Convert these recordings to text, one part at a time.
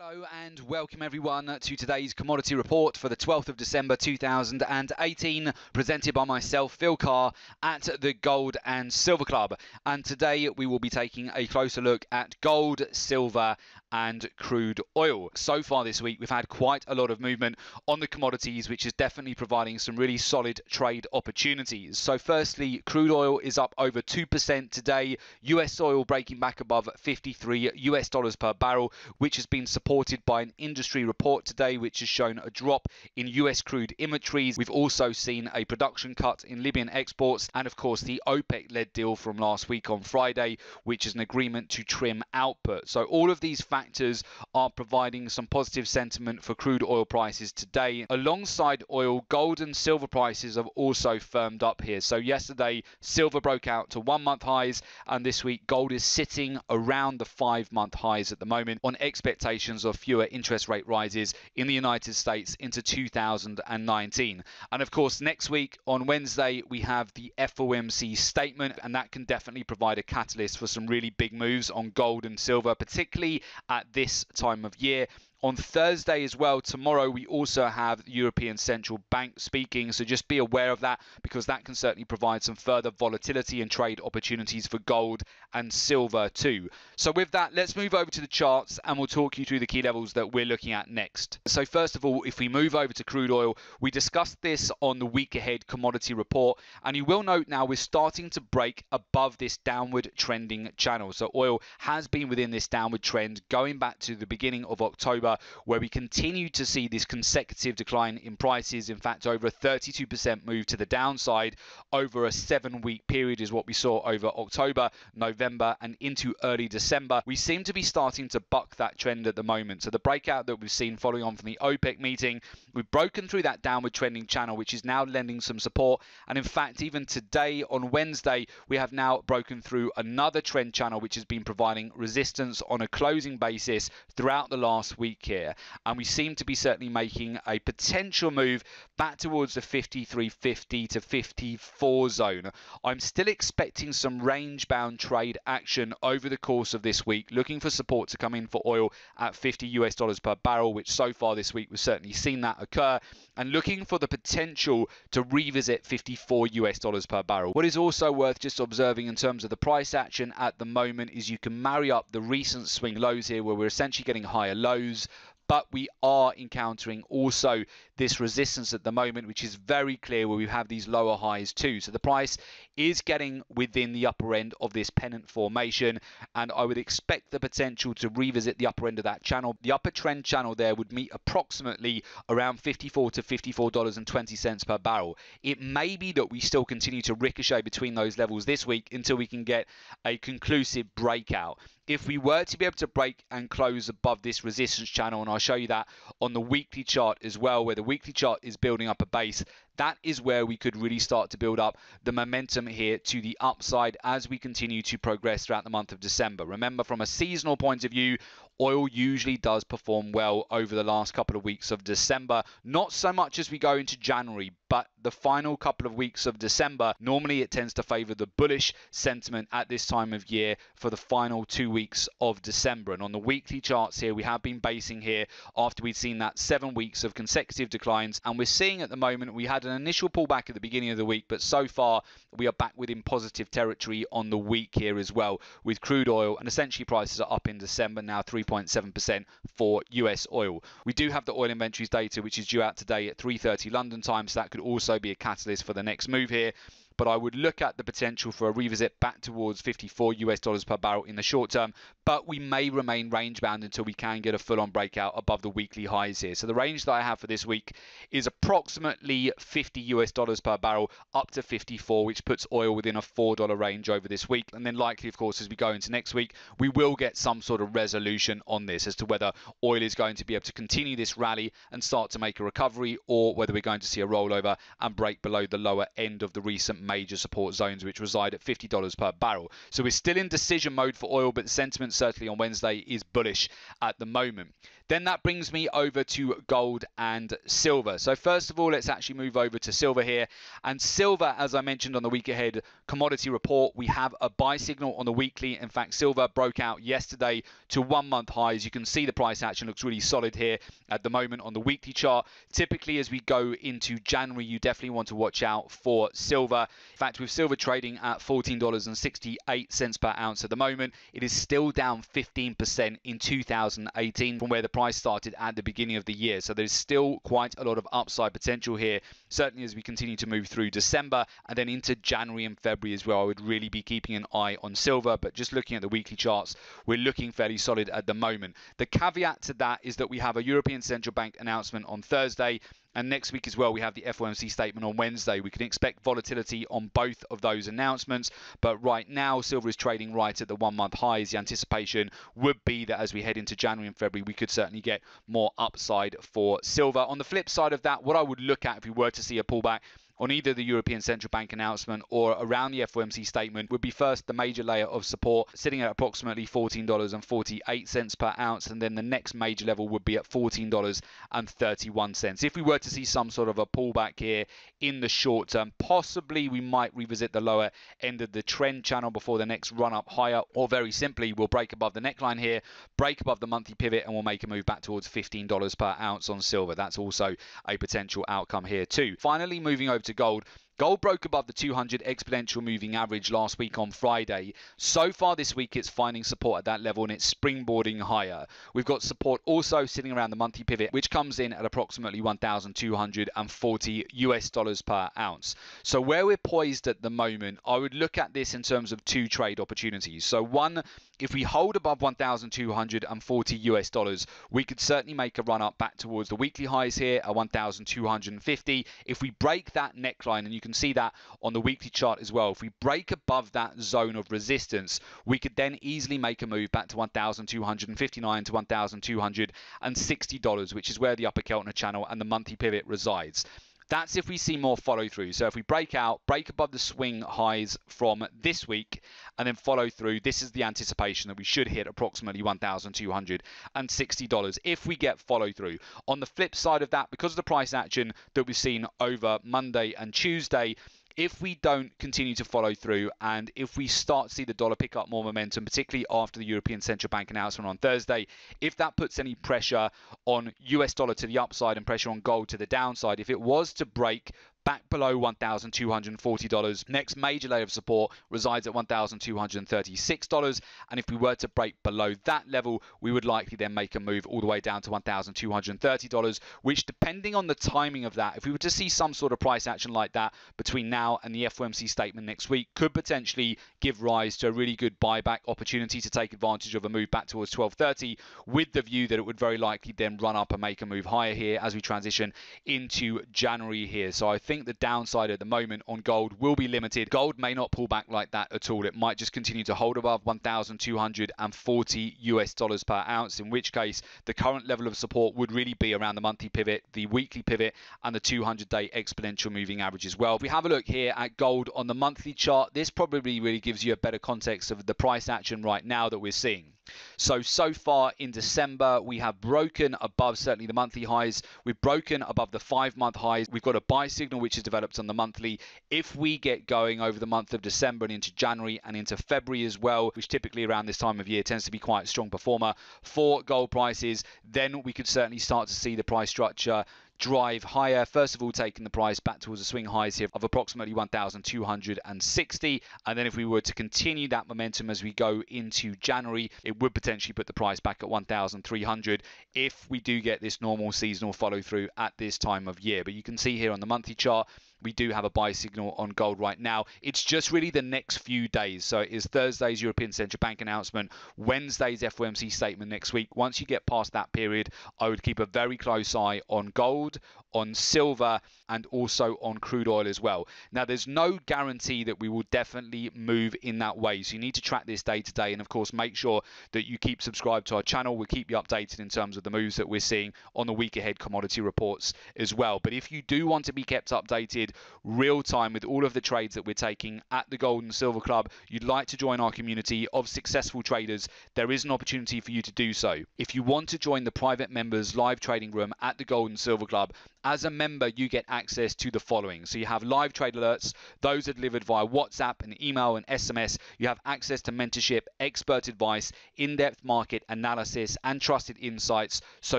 Hello and welcome everyone to today's commodity report for the 12th of December 2018, presented by myself, Phil Carr, at the Gold and Silver Club. And today we will be taking a closer look at gold, silver and crude oil. So far this week we've had quite a lot of movement on the commodities, which is definitely providing some really solid trade opportunities. So firstly, crude oil is up over 2% today. US oil breaking back above $53 per barrel, which has been supported by an industry report today which has shown a drop in US crude inventories. We've also seen a production cut in Libyan exports, and of course the OPEC-led deal from last week on Friday, which is an agreement to trim output. So all of these factors are providing some positive sentiment for crude oil prices today. Alongside oil, gold and silver prices have also firmed up here. So yesterday silver broke out to 1-month highs, and this week gold is sitting around the 5-month highs at the moment on expectations of fewer interest rate rises in the United States into 2019. And of course next week on Wednesday we have the FOMC statement, and that can definitely provide a catalyst for some really big moves on gold and silver, particularly at this time of year. On Thursday as well, tomorrow, we also have the European Central Bank speaking, so just be aware of that, because that can certainly provide some further volatility and trade opportunities for gold and silver too. So with that, let's move over to the charts and we'll talk you through the key levels that we're looking at next. So first of all, if we move over to crude oil, we discussed this on the week ahead commodity report, and you will note now we're starting to break above this downward trending channel. So oil has been within this downward trend going back to the beginning of October, where we continue to see this consecutive decline in prices. In fact, over a 32% move to the downside over a 7-week period is what we saw over October, November and into early December. We seem to be starting to buck that trend at the moment. So the breakout that we've seen following on from the OPEC meeting, we've broken through that downward trending channel, which is now lending some support. And in fact, even today on Wednesday, we have now broken through another trend channel, which has been providing resistance on a closing basis throughout the last week here, and we seem to be certainly making a potential move back towards the 53.50 to 54 zone. I'm still expecting some range bound trade action over the course of this week, looking for support to come in for oil at $50 per barrel, which so far this week we've certainly seen that occur, and looking for the potential to revisit $54 per barrel. What is also worth just observing in terms of the price action at the moment is you can marry up the recent swing lows here, where we're essentially getting higher lows, but we are encountering also this resistance at the moment, which is very clear, where we have these lower highs too. So the price is getting within the upper end of this pennant formation, and I would expect the potential to revisit the upper end of that channel. The upper trend channel there would meet approximately around $54 to $54.20 per barrel. It may be that we still continue to ricochet between those levels this week until we can get a conclusive breakout. If we were to be able to break and close above this resistance channel, and I'll show you that on the weekly chart as well, where the weekly chart is building up a base, that is where we could really start to build up the momentum here to the upside as we continue to progress throughout the month of December. Remember, from a seasonal point of view, oil usually does perform well over the last couple of weeks of December. Not so much as we go into January, but the final couple of weeks of December, normally it tends to favor the bullish sentiment at this time of year for the final 2 weeks of December. And on the weekly charts here, we have been basing here after we'd seen that 7 weeks of consecutive declines, and we're seeing at the moment we had an initial pullback at the beginning of the week, but so far we are back within positive territory on the week here as well, with crude oil, and essentially prices are up in December now 3.7% for US oil. We do have the oil inventories data, which is due out today at 3:30 London time, so that could also be a catalyst for the next move here. But I would look at the potential for a revisit back towards $54 per barrel in the short term, but we may remain range bound until we can get a full-on breakout above the weekly highs here. So the range that I have for this week is approximately $50 per barrel up to 54, which puts oil within a $4 range over this week. And then likely, of course, as we go into next week, we will get some sort of resolution on this as to whether oil is going to be able to continue this rally and start to make a recovery, or whether we're going to see a rollover and break below the lower end of the recent major support zones, which reside at $50 per barrel. So we're still in decision mode for oil, but the sentiment certainly on Wednesday is bullish at the moment. Then that brings me over to gold and silver. So first of all, let's actually move over to silver here. And silver, as I mentioned on the week ahead commodity report, we have a buy signal on the weekly. In fact, silver broke out yesterday to 1 month highs. You can see the price action looks really solid here at the moment on the weekly chart. Typically, as we go into January, you definitely want to watch out for silver. In fact, with silver trading at $14.68 per ounce at the moment, it is still down 15% in 2018 from where the price started at the beginning of the year. So there's still quite a lot of upside potential here, certainly as we continue to move through December and then into January and February as well. I would really be keeping an eye on silver, but just looking at the weekly charts, we're looking fairly solid at the moment. The caveat to that is that we have a European Central Bank announcement on Thursday, and next week as well, we have the FOMC statement on Wednesday. We can expect volatility on both of those announcements. But right now, silver is trading right at the 1 month highs. The anticipation would be that as we head into January and February, we could certainly get more upside for silver. On the flip side of that, what I would look at if we were to see a pullback on either the European Central Bank announcement or around the FOMC statement would be first the major layer of support sitting at approximately $14.48 per ounce, and then the next major level would be at $14.31. If we were to see some sort of a pullback here in the short term, possibly we might revisit the lower end of the trend channel before the next run up higher, or very simply we'll break above the neckline here, break above the monthly pivot, and we'll make a move back towards $15 per ounce on silver. That's also a potential outcome here too. Finally, moving over to gold. Gold broke above the 200 exponential moving average last week on Friday. So far this week, it's finding support at that level and it's springboarding higher. We've got support also sitting around the monthly pivot, which comes in at approximately $1,240 per ounce. So where we're poised at the moment, I would look at this in terms of two trade opportunities. So one, if we hold above $1,240, we could certainly make a run up back towards the weekly highs here at 1,250. If we break that neckline, and you can see that on the weekly chart as well, if we break above that zone of resistance, we could then easily make a move back to $1,259 to $1,260, which is where the upper Keltner channel and the monthly pivot resides. That's if we see more follow through. So if we break above the swing highs from this week and then follow through, this is the anticipation that we should hit approximately $1,260 if we get follow through. On the flip side of that, because of the price action that we've seen over Monday and Tuesday, if we don't continue to follow through and if we start to see the dollar pick up more momentum, particularly after the European Central Bank announcement on Thursday, if that puts any pressure on US dollar to the upside and pressure on gold to the downside, if it was to break back below $1,240, next major layer of support resides at $1,236, and if we were to break below that level, we would likely then make a move all the way down to $1,230, which, depending on the timing of that, if we were to see some sort of price action like that between now and the FOMC statement next week, could potentially give rise to a really good buyback opportunity to take advantage of a move back towards 1230, with the view that it would very likely then run up and make a move higher here as we transition into January here. So I think the downside at the moment on gold will be limited. Gold may not pull back like that at all. It might just continue to hold above $1,240 per ounce, in which case the current level of support would really be around the monthly pivot, the weekly pivot, and the 200-day exponential moving average as well. If we have a look here at gold on the monthly chart, this probably really gives you a better context of the price action right now that we're seeing. So far in December, we have broken above certainly the monthly highs. We've broken above the 5-month highs. We've got a buy signal which is developed on the monthly. If we get going over the month of December and into January and into February as well, which typically around this time of year tends to be quite a strong performer for gold prices, then we could certainly start to see the price structure drive higher. First of all, taking the price back towards the swing highs here of approximately 1,260, and then if we were to continue that momentum as we go into January, it would potentially put the price back at 1,300 if we do get this normal seasonal follow through at this time of year. But you can see here on the monthly chart, we do have a buy signal on gold right now. It's just really the next few days. So it is Thursday's European Central Bank announcement, Wednesday's FOMC statement next week. Once you get past that period, I would keep a very close eye on gold, on silver, and also on crude oil as well. Now, there's no guarantee that we will definitely move in that way. So you need to track this day to day, and of course, make sure that you keep subscribed to our channel. We'll keep you updated in terms of the moves that we're seeing on the week ahead commodity reports as well. But if you do want to be kept updated updated real time with all of the trades that we're taking at the Gold and Silver Club, you'd like to join our community of successful traders, there is an opportunity for you to do so. If you want to join the private members live trading room at the Gold and Silver Club, as a member, you get access to the following. So you have live trade alerts. Those are delivered via WhatsApp and email and SMS. You have access to mentorship, expert advice, in-depth market analysis, and trusted insights so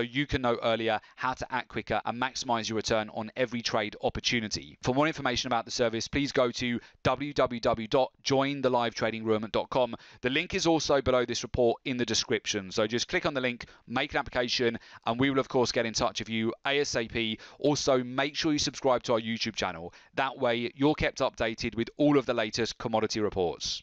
you can know earlier how to act quicker and maximize your return on every trade opportunity. For more information about the service, please go to www.jointhelivetradingroom.com. The link is also below this report in the description. So just click on the link, make an application, and we will of course get in touch with you ASAP. Also, make sure you subscribe to our YouTube channel. That way, you're kept updated with all of the latest commodity reports.